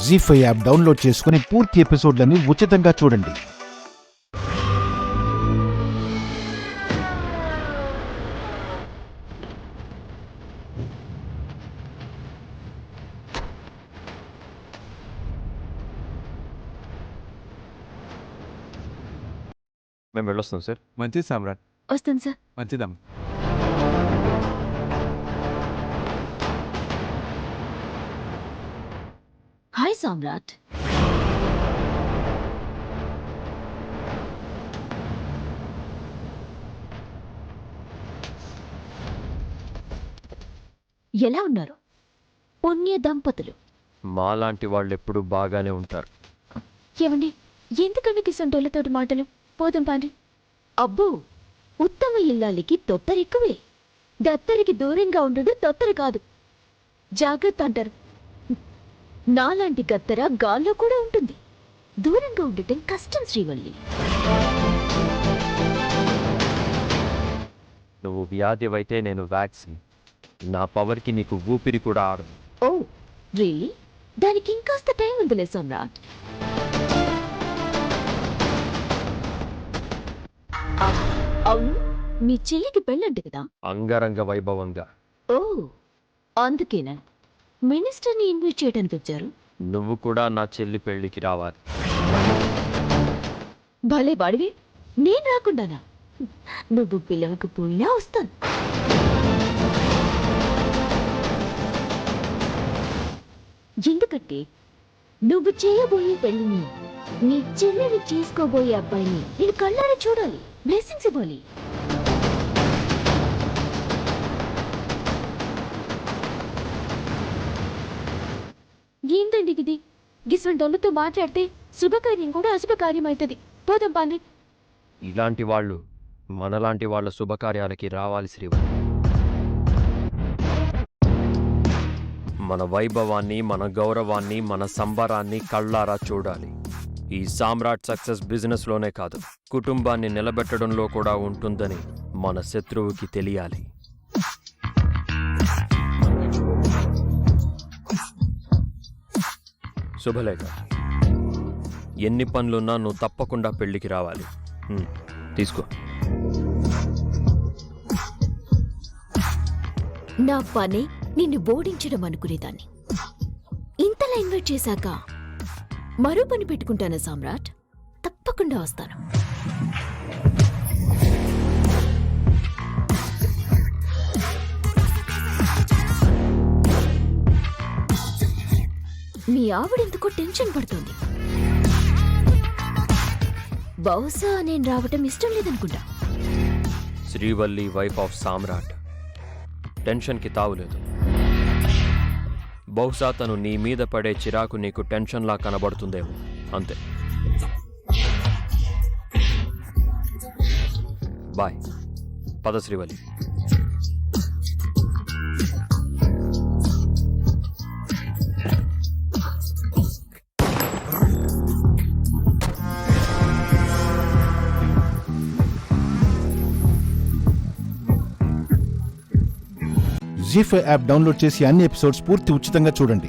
జీ5 app download చేసుకుని పూర్తి ఎపిసోడ్లని ఉచితంగా చూడండి. మేము వెళ్ళొస్తాం సార్. మంచిది సామ్రాట్. వస్తాను సార్. మంచిదమ్మ. హాయ్ సామ్రాట్. ఎలా ఉన్నారు పుణ్య దంపతులు? మాలాంటి వాళ్ళు ఎప్పుడు బాగానే ఉంటారు. ఏమండి, ఎందుకండి కిసంటోళ్ళతోటి మాటలు? పోదాం పాండి. అబ్బో, ఉత్తమ ఇల్లాలికి తొత్తరెక్కువే. దత్తరికి దూరంగా ఉండడు తొత్తర కాదు, జాగ్రత్త అంటారు. నాలాంటి కత్తెర గాల్లో కూడా ఉంటుంది, దూరంగా ఉండటం కష్టం శ్రీవల్లి. నువ్వు వ్యాధివైతే నేను వ్యాక్సిన్. నా పవర్కి నీకు ఊపిరి కూడా ఆడదు. Oh really? దానికి ఇంకాస్త టైం ఉందిలే సమ్రాట్. అవును, మీ చెల్లికి పెళ్ళంట కదా? అంగరంగ వైభవంగా. ఓ అందుకేనా మినిస్టర్ని ఇన్వైట్ చేయడానికి వచ్చారు? నువ్వు కూడా నా చెల్లి పెళ్లికి రావాలి. భలే వాడివి, నేను రాకుండానా? నువ్వు పిలవకపోయినా వస్తాను. ఎందుకంటే నువ్వు చేయబోయే పెళ్లిని, నీ చెల్లిని చేసుకోబోయే అబ్బాయిని నేను కళ్ళారా చూడాలి, బ్లెస్సింగ్స్ ఇవ్వాలి. ఏందండి ఇది? గిస్వంటోళ్ళతో మాట్లాడితే శుభకార్యం కూడా అశుభకార్యం అవుతుంది. పోదాం పాండి. ఇలాంటి వాళ్ళు మనలాంటి వాళ్ళ శుభకార్యాలకి రావాలి శ్రీవల్లి. మన వైభవాన్ని, మన గౌరవాన్ని, మన సంబరాన్ని కళ్ళారా చూడాలి. ఈ సామ్రాట్ సక్సెస్ బిజినెస్లోనే కాదు, కుటుంబాన్ని నిలబెట్టడంలో కూడా ఉంటుందని మన శత్రువుకి తెలియాలి. శుభలేఖ, ఎన్ని పనులున్నా నువ్వు తప్పకుండా పెళ్లికి రావాలి. తీసుకో. నా పని నిన్ను బోధించడం అనుకునేదాన్ని. ఇంతలా ఇన్వైట్ చేశాక మరో పని పెట్టుకుంటానా సామ్రాట్? తప్పకుండా వస్తాను. మీ ఆవిడెందుకో టెన్షన్ పడుతుంది. బహుశా నేను రావటం ఇష్టం లేదనుకుంటా. శ్రీవల్లి వైఫ్ ఆఫ్ సామ్రాట్, టెన్షన్కి తావులేదు. బహుశా తను నీ మీద పడే చిరాకు నీకు టెన్షన్లా కనబడుతుందేమో, అంతే. బాయ్. పద శ్రీవల్లి. జీ5 యాప్ డౌన్లోడ్ చేసి అన్ని ఎపిసోడ్స్ పూర్తి ఉచితంగా చూడండి.